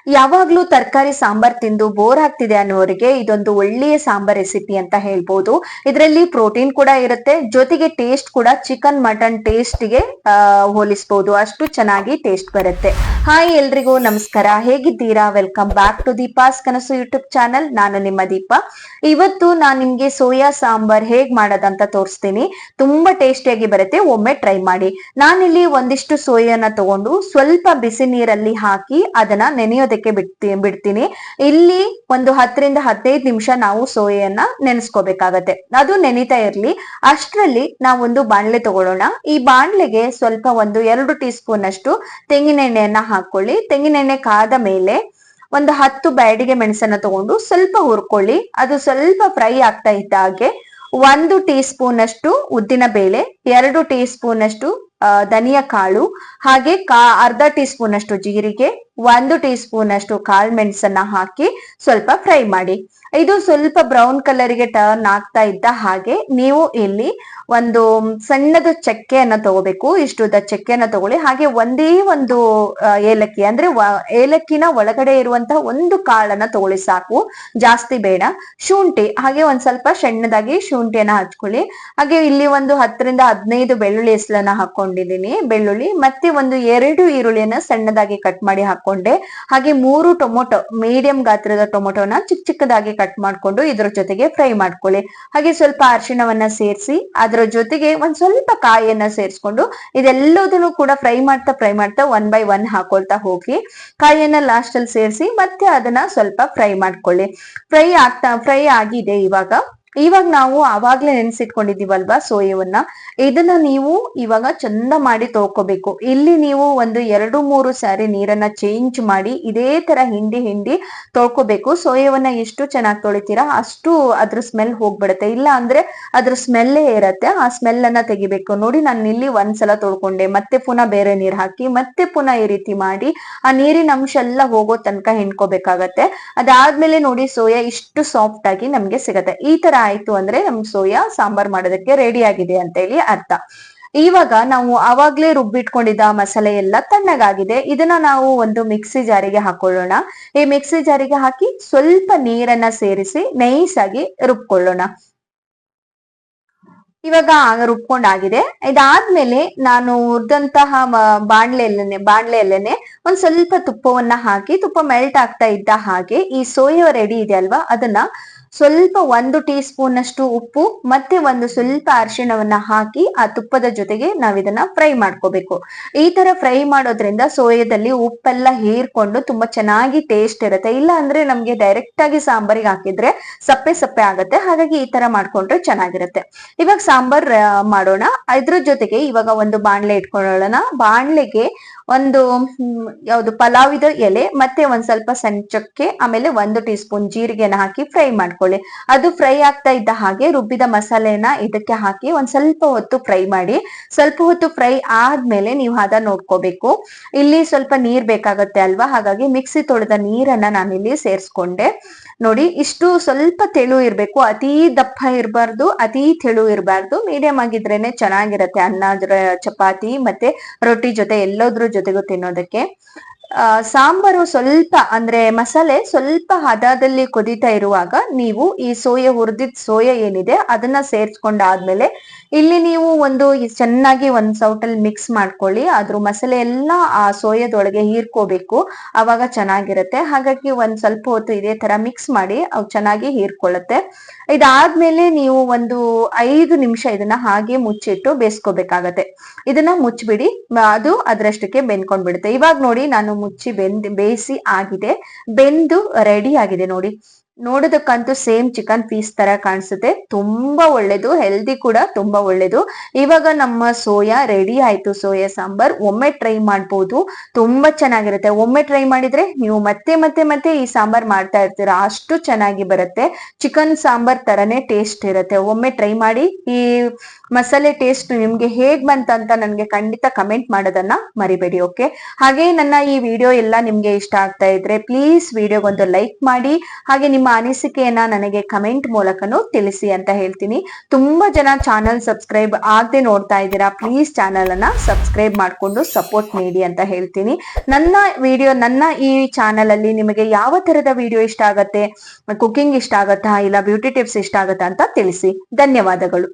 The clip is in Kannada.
ಯಾವಾಗ್ಲೂ ತರಕಾರಿ ಸಾಂಬಾರ್ ತಿಂದು ಬೋರ್ ಆಗ್ತಿದೆ ಅನ್ನೋರಿಗೆ ಇದೊಂದು ಒಳ್ಳೆಯ ಸಾಂಬಾರ್ ರೆಸಿಪಿ ಅಂತ ಹೇಳ್ಬೋದು. ಇದರಲ್ಲಿ ಪ್ರೋಟೀನ್ ಕೂಡ ಇರುತ್ತೆ, ಜೊತೆಗೆ ಟೇಸ್ಟ್ ಕೂಡ ಚಿಕನ್ ಮಟನ್ ಟೇಸ್ಟ್ಗೆ ಹೋಲಿಸಬಹುದು, ಅಷ್ಟು ಚೆನ್ನಾಗಿ ಟೇಸ್ಟ್ ಬರುತ್ತೆ. ಹಾಯ್ ಎಲ್ರಿಗೂ ನಮಸ್ಕಾರ, ಹೇಗಿದ್ದೀರಾ? ವೆಲ್ಕಮ್ ಬ್ಯಾಕ್ ಟು ದೀಪಾಸ್ ಕನಸು ಯೂಟ್ಯೂಬ್ ಚಾನಲ್. ನಾನು ನಿಮ್ಮ ದೀಪ. ಇವತ್ತು ನಾನು ನಿಮ್ಗೆ ಸೋಯಾ ಸಾಂಬಾರ್ ಹೇಗ್ ಮಾಡೋದಂತ ತೋರಿಸ್ತೀನಿ. ತುಂಬಾ ಟೇಸ್ಟಿಯಾಗಿ ಬರುತ್ತೆ, ಒಮ್ಮೆ ಟ್ರೈ ಮಾಡಿ. ನಾನಿಲ್ಲಿ ಒಂದಿಷ್ಟು ಸೋಯಾನ ತಗೊಂಡು ಸ್ವಲ್ಪ ಬಿಸಿ ನೀರಲ್ಲಿ ಹಾಕಿ ಅದನ್ನ ನೆನೆಯೋದಕ್ಕೆ ಬಿಡ್ತೀನಿ. ಇಲ್ಲಿ ಒಂದು 10-15 ನಿಮಿಷ ನಾವು ಸೋಯನ್ನ ನೆನೆಸ್ಕೋಬೇಕಾಗತ್ತೆ. ಅದು ನೆನಿತಾ ಇರ್ಲಿ. ಅಷ್ಟರಲ್ಲಿ ನಾವೊಂದು ಬಾಣ್ಲೆ ತಗೊಳ್ಳೋಣ. ಈ ಬಾಣ್ಲೆಗೆ ಸ್ವಲ್ಪ ಒಂದು 2 ಟೀ ಸ್ಪೂನ್ ಅಷ್ಟು ತೆಂಗಿನ ಎಣ್ಣೆಯನ್ನ ಹಾಕೊಳ್ಳಿ. ತೆಂಗಿನ ಎಣ್ಣೆ ಕಾದ ಮೇಲೆ ಒಂದು 10 ಬ್ಯಾಡಿಗೆ ಮೆಣಸನ್ನ ತಗೊಂಡು ಸ್ವಲ್ಪ ಹುರ್ಕೊಳ್ಳಿ. ಅದು ಸ್ವಲ್ಪ ಫ್ರೈ ಆಗ್ತಾ ಇದ್ದ ಹಾಗೆ 1 ಟೀ ಸ್ಪೂನ್ ಅಷ್ಟು ಉದ್ದಿನ ಬೇಳೆ, 2 ಟೀ ಸ್ಪೂನ್ ಅಷ್ಟು ಧನಿಯಾ ಕಾಳು, ಹಾಗೆ ಅರ್ಧ ಟೀ ಸ್ಪೂನ್ ಅಷ್ಟು ಜೀರಿಗೆ, 1 ಟೀ ಸ್ಪೂನ್ ಅಷ್ಟು ಕಾಳು ಮೆಣಸನ್ನ ಹಾಕಿ ಸ್ವಲ್ಪ ಫ್ರೈ ಮಾಡಿ. ಇದು ಸ್ವಲ್ಪ ಬ್ರೌನ್ ಕಲರ್ಗೆ ಟರ್ನ್ ಆಗ್ತಾ ಇದ್ದ ಹಾಗೆ ನೀವು ಇಲ್ಲಿ ಒಂದು ಸಣ್ಣದ ಚಕ್ಕೆಯನ್ನ ತಗೋಬೇಕು. ಇಷ್ಟುದ ಚಕ್ಕೆಯನ್ನ ತಗೊಳ್ಳಿ. ಹಾಗೆ ಒಂದೇ ಒಂದು ಏಲಕ್ಕಿ, ಅಂದ್ರೆ ಏಲಕ್ಕಿನ ಒಳಗಡೆ ಇರುವಂತಹ ಒಂದು ಕಾಳನ್ನ ತಗೊಳ್ಳಿ, ಸಾಕು, ಜಾಸ್ತಿ ಬೇಡ. ಶುಂಠಿ, ಹಾಗೆ ಒಂದ್ ಸ್ವಲ್ಪ ಸಣ್ಣದಾಗಿ ಶುಂಠಿಯನ್ನ ಹಚ್ಕೊಳ್ಳಿ. ಹಾಗೆ ಇಲ್ಲಿ ಒಂದು 10-15 ಬೆಳ್ಳುಳ್ಳಿ ಹೆಸಲನ್ನ ಹಾಕೊಂಡಿದೀನಿ. ಬೆಳ್ಳುಳ್ಳಿ ಮತ್ತೆ ಒಂದು 2 ಈರುಳ್ಳಿಯನ್ನ ಸಣ್ಣದಾಗಿ ಕಟ್ ಮಾಡಿ ಹಾಕೊಂಡೆ. ಹಾಗೆ 3 ಟೊಮೊಟೊ, ಮೀಡಿಯಂ ಗಾತ್ರದ ಟೊಮೊಟೊನ ಚಿಕ್ಕದಾಗಿ ಕಟ್ ಮಾಡ್ಕೊಂಡು ಇದ್ರ ಜೊತೆಗೆ ಫ್ರೈ ಮಾಡ್ಕೊಳ್ಳಿ. ಹಾಗೆ ಸ್ವಲ್ಪ ಅರಿಶಿಣವನ್ನ ಸೇರಿಸಿ ಅದ್ರ ಜೊತೆಗೆ ಒಂದ್ ಸ್ವಲ್ಪ ಕಾಯಿಯನ್ನ ಸೇರಿಸ್ಕೊಂಡು ಇದೆಲ್ಲದನ್ನು ಕೂಡ ಫ್ರೈ ಮಾಡ್ತಾ 1 by 1 ಹಾಕೊಳ್ತಾ ಹೋಗಿ ಕಾಯಿಯನ್ನ ಲಾಸ್ಟ್ ಅಲ್ಲಿ ಸೇರಿಸಿ ಮತ್ತೆ ಅದನ್ನ ಸ್ವಲ್ಪ ಫ್ರೈ ಮಾಡ್ಕೊಳ್ಳಿ. ಫ್ರೈ ಆಗಿದೆ. ಇವಾಗ ನಾವು ಆವಾಗ್ಲೇ ನೆನ್ಸಿಟ್ಕೊಂಡಿದೀವಲ್ವಾ ಸೋಯವನ್ನ, ಇದನ್ನ ನೀವು ಇವಾಗ ಚಂದ ಮಾಡಿ ತೊಳ್ಕೊಬೇಕು. ಇಲ್ಲಿ ನೀವು ಒಂದು 2-3 ಸಾರಿ ನೀರನ್ನ ಚೇಂಜ್ ಮಾಡಿ ಇದೇ ತರ ಹಿಂಡಿ ತೊಳ್ಕೊಬೇಕು. ಸೋಯವನ್ನ ಎಷ್ಟು ಚೆನ್ನಾಗಿ ತೊಳಿತೀರಾ ಅಷ್ಟು ಅದ್ರ ಸ್ಮೆಲ್ ಹೋಗ್ಬಿಡುತ್ತೆ. ಇಲ್ಲ ಅಂದ್ರೆ ಅದ್ರ ಸ್ಮೆಲ್ಲೇ ಇರತ್ತೆ, ಆ ಸ್ಮೆಲ್ ಅನ್ನ ತೆಗಿಬೇಕು. ನೋಡಿ, ನಾನು ಇಲ್ಲಿ ಒಂದ್ಸಲ ತೊಳ್ಕೊಂಡೆ, ಮತ್ತೆ ಪುನಃ ಬೇರೆ ನೀರ್ ಹಾಕಿ ಮತ್ತೆ ಪುನಃ ಈ ರೀತಿ ಮಾಡಿ ಆ ನೀರಿನ ಅಂಶ ಎಲ್ಲ ಹೋಗೋ ತನಕ ಹಿಂಡ್ಕೋಬೇಕಾಗತ್ತೆ. ಅದಾದ್ಮೇಲೆ ನೋಡಿ, ಸೋಯಾ ಇಷ್ಟು ಸಾಫ್ಟ್ ಆಗಿ ನಮ್ಗೆ ಸಿಗತ್ತೆ. ಈ ತರ ಆಯ್ತು ಅಂದ್ರೆ ನಮ್ ಸೋಯಾ ಸಾಂಬಾರ್ ಮಾಡೋದಕ್ಕೆ ರೆಡಿ ಆಗಿದೆ ಅಂತ ಹೇಳಿ ಅರ್ಥ. ಇವಾಗ ನಾವು ಆವಾಗ್ಲೇ ರುಬ್ಬಿಟ್ಕೊಂಡಿದ್ದ ಮಸಾಲೆ ಎಲ್ಲ ತಣ್ಣಗಾಗಿದೆ. ಇದನ್ನ ನಾವು ಒಂದು ಮಿಕ್ಸಿ ಜಾರಿಗೆ ಹಾಕೊಳ್ಳೋಣ. ಈ ಮಿಕ್ಸಿ ಜಾರಿಗೆ ಹಾಕಿ ಸ್ವಲ್ಪ ನೀರನ್ನ ಸೇರಿಸಿ ನೈಸ್ ಆಗಿ ರುಬ್ಕೊಳ್ಳೋಣ. ಇವಾಗ ರುಬ್ಕೊಂಡಾಗಿದೆ. ಇದಾದ್ಮೇಲೆ ನಾನು ಹುರಿದಂತಹ ಬಾಣ್ಲೆಯಲ್ಲೇನೆ ಒಂದ್ ಸ್ವಲ್ಪ ತುಪ್ಪವನ್ನ ಹಾಕಿ, ತುಪ್ಪ ಮೆಲ್ಟ್ ಆಗ್ತಾ ಇದ್ದ ಹಾಗೆ ಈ ಸೋಯಾ ರೆಡಿ ಇದೆ ಅಲ್ವಾ, ಅದನ್ನ ಸ್ವಲ್ಪ 1 ಟೀ ಸ್ಪೂನ್ ಅಷ್ಟು ಉಪ್ಪು ಮತ್ತೆ ಒಂದು ಸ್ವಲ್ಪ ಅರಿಶಿಣವನ್ನ ಹಾಕಿ ಆ ತುಪ್ಪದ ಜೊತೆಗೆ ನಾವ್ ಇದನ್ನ ಫ್ರೈ ಮಾಡ್ಕೋಬೇಕು. ಈ ತರ ಫ್ರೈ ಮಾಡೋದ್ರಿಂದ ಸೋಯಾದಲ್ಲಿ ಉಪ್ಪೆಲ್ಲ ಹೀರ್ಕೊಂಡು ತುಂಬಾ ಚೆನ್ನಾಗಿ ಟೇಸ್ಟ್ ಇರುತ್ತೆ. ಇಲ್ಲ ಅಂದ್ರೆ ನಮ್ಗೆ ಡೈರೆಕ್ಟ್ ಆಗಿ ಸಾಂಬಾರಿಗೆ ಹಾಕಿದ್ರೆ ಸಪ್ಪೆ ಆಗತ್ತೆ. ಹಾಗಾಗಿ ಈ ತರ ಮಾಡ್ಕೊಂಡ್ರೆ ಚೆನ್ನಾಗಿರುತ್ತೆ. ಇವಾಗ ಸಾಂಬಾರ್ ಮಾಡೋಣ. ಇದ್ರ ಜೊತೆಗೆ ಇವಾಗ ಒಂದು ಬಾಣ್ಲೆ ಇಟ್ಕೊಳ್ಳೋಣ. ಬಾಣ್ಲೆಗೆ ಒಂದು ಯಾವ್ದು ಪಲಾವಿದ ಎಲೆ ಮತ್ತೆ ಒಂದ್ ಸ್ವಲ್ಪ ಸಣ್ಣ ಚಕ್ಕೆ, ಆಮೇಲೆ 1 ಟೀ ಸ್ಪೂನ್ ಜೀರಿಗೆನ ಹಾಕಿ ಫ್ರೈ ಮಾಡ್ಕೊಳ್ಳಿ. ಅದು ಫ್ರೈ ಆಗ್ತಾ ಇದ್ದ ಹಾಗೆ ರುಬ್ಬಿದ ಮಸಾಲೆನ ಇದಕ್ಕೆ ಹಾಕಿ ಒಂದ್ ಸ್ವಲ್ಪ ಹೊತ್ತು ಫ್ರೈ ಮಾಡಿ. ಸ್ವಲ್ಪ ಹೊತ್ತು ಫ್ರೈ ಆದ್ಮೇಲೆ ನೀವು ಹದ ನೋಡ್ಕೋಬೇಕು. ಇಲ್ಲಿ ಸ್ವಲ್ಪ ನೀರ್ ಬೇಕಾಗತ್ತೆ ಅಲ್ವಾ, ಹಾಗಾಗಿ ಮಿಕ್ಸಿ ತೊಳೆದ ನೀರನ್ನ ನಾನಿಲ್ಲಿ ಸೇರ್ಸ್ಕೊಂಡೆ. ನೋಡಿ, ಇಷ್ಟು ಸ್ವಲ್ಪ ತೆಳು ಇರ್ಬೇಕು, ಅತಿ ದಪ್ಪ ಇರಬಾರ್ದು, ಅತಿ ತೆಳು ಇರಬಾರ್ದು, ಮೀಡಿಯಂ ಆಗಿದ್ರೇನೆ ಚೆನ್ನಾಗಿರತ್ತೆ ಅನ್ನ, ಚಪಾತಿ ಮತ್ತೆ ರೊಟ್ಟಿ ಜೊತೆ ಎಲ್ಲೋದ್ರ ಜೊತೆಗೂ ತಿನ್ನೋದಕ್ಕೆ. ಸಾಂಬಾರು ಸ್ವಲ್ಪ ಅಂದ್ರೆ ಮಸಾಲೆ ಸ್ವಲ್ಪ ಹದದಲ್ಲಿ ಕುದೀತಾ ಇರುವಾಗ ನೀವು ಈ ಹುರಿದಿದ್ ಸೋಯಾ ಏನಿದೆ ಅದನ್ನ ಸೇರ್ಸ್ಕೊಂಡಾದ್ಮೇಲೆ ಇಲ್ಲಿ ನೀವು ಚೆನ್ನಾಗಿ ಒಂದ್ ಸೌಟಲ್ಲಿ ಮಿಕ್ಸ್ ಮಾಡ್ಕೊಳ್ಳಿ. ಅದ್ರ ಮಸಾಲೆ ಎಲ್ಲ ಆ ಸೋಯಾದೊಳಗೆ ಹೀರ್ಕೋಬೇಕು, ಅವಾಗ ಚೆನ್ನಾಗಿರುತ್ತೆ. ಹಾಗಾಗಿ ಒಂದ್ ಸ್ವಲ್ಪ ಹೊತ್ತು ಇದೇ ತರ ಮಿಕ್ಸ್ ಮಾಡಿ ಅವು ಚೆನ್ನಾಗಿ ಹೀರ್ಕೊಳ್ಳುತ್ತೆ. ಇದಾದ್ಮೇಲೆ ನೀವು ಒಂದು 5 ನಿಮಿಷ ಇದನ್ನ ಹಾಗೆ ಮುಚ್ಚಿಟ್ಟು ಬೇಯಿಸ್ಕೋಬೇಕಾಗತ್ತೆ. ಇದನ್ನ ಮುಚ್ಚಿಬಿಡಿ, ಅದು ಅದ್ರಷ್ಟಕ್ಕೆ ಬೆಂದ್ಕೊಂಡ್ಬಿಡುತ್ತೆ. ಇವಾಗ ನೋಡಿ, ನಾನು ಮುಚ್ಚಿ ಬೇಯಿಸಿ ಆಗಿದೆ, ಬೆಂದು ರೆಡಿ ಆಗಿದೆ. ನೋಡಿ, ನೋಡೋದಕ್ಕಂತೂ ಸೇಮ್ ಚಿಕನ್ ಪೀಸ್ ತರ ಕಾಣಿಸುತ್ತೆ. ತುಂಬಾ ಒಳ್ಳೇದು, ಹೆಲ್ದಿ ಕೂಡ ತುಂಬಾ ಒಳ್ಳೇದು. ಇವಾಗ ನಮ್ಮ ಸೋಯಾ ರೆಡಿ ಆಯ್ತು. ಸೋಯಾ ಸಾಂಬಾರ್ ಒಮ್ಮೆ ಟ್ರೈ ಮಾಡ್ಬೋದು, ತುಂಬಾ ಚೆನ್ನಾಗಿರುತ್ತೆ. ಒಮ್ಮೆ ಟ್ರೈ ಮಾಡಿದ್ರೆ ನೀವು ಮತ್ತೆ ಈ ಸಾಂಬಾರ್ ಮಾಡ್ತಾ ಇರ್ತೀರಾ, ಅಷ್ಟು ಚೆನ್ನಾಗಿ ಬರುತ್ತೆ. ಚಿಕನ್ ಸಾಂಬಾರ್ ತರನೇ ಟೇಸ್ಟ್ ಇರುತ್ತೆ. ಒಮ್ಮೆ ಟ್ರೈ ಮಾಡಿ. ಈ ಮಸಾಲೆ ಟೇಸ್ಟ್ ನಿಮ್ಗೆ ಹೇಗ್ ಬಂತಂತ ನನ್ಗೆ ಖಂಡಿತ ಕಮೆಂಟ್ ಮಾಡೋದನ್ನ ಮರಿಬೇಡಿ. ಓಕೆ, ಹಾಗೆ ನನ್ನ ಈ ವಿಡಿಯೋ ಎಲ್ಲ ನಿಮ್ಗೆ ಇಷ್ಟ ಆಗ್ತಾ ಇದ್ರೆ ಪ್ಲೀಸ್ ವಿಡಿಯೋಗೊಂದು ಲೈಕ್ ಮಾಡಿ. ಹಾಗೆ ನಿಮ್ಮ ನಿಮ್ಮ ಅನಿಸಿಕೆಯನ್ನ ನನಗೆ ಕಮೆಂಟ್ ಮೂಲಕನೂ ತಿಳಿಸಿ ಅಂತ ಹೇಳ್ತೀನಿ. ತುಂಬಾ ಜನ ಚಾನಲ್ ಸಬ್ಸ್ಕ್ರೈಬ್ ಆಗದೆ ನೋಡ್ತಾ ಇದ್ದೀರಾ, ಪ್ಲೀಸ್ ಚಾನಲ್ ಅನ್ನ ಸಬ್ಸ್ಕ್ರೈಬ್ ಮಾಡ್ಕೊಂಡು ಸಪೋರ್ಟ್ ನೀಡಿ ಅಂತ ಹೇಳ್ತೀನಿ. ನನ್ನ ಈ ಚಾನಲ್ ಅಲ್ಲಿ ನಿಮಗೆ ಯಾವ ತರದ ವಿಡಿಯೋ ಇಷ್ಟ ಆಗತ್ತೆ, ಕುಕಿಂಗ್ ಇಷ್ಟ ಆಗತ್ತಾ ಇಲ್ಲ ಬ್ಯೂಟಿ ಟಿಪ್ಸ್ ಇಷ್ಟ ಆಗತ್ತಾ ಅಂತ ತಿಳಿಸಿ. ಧನ್ಯವಾದಗಳು.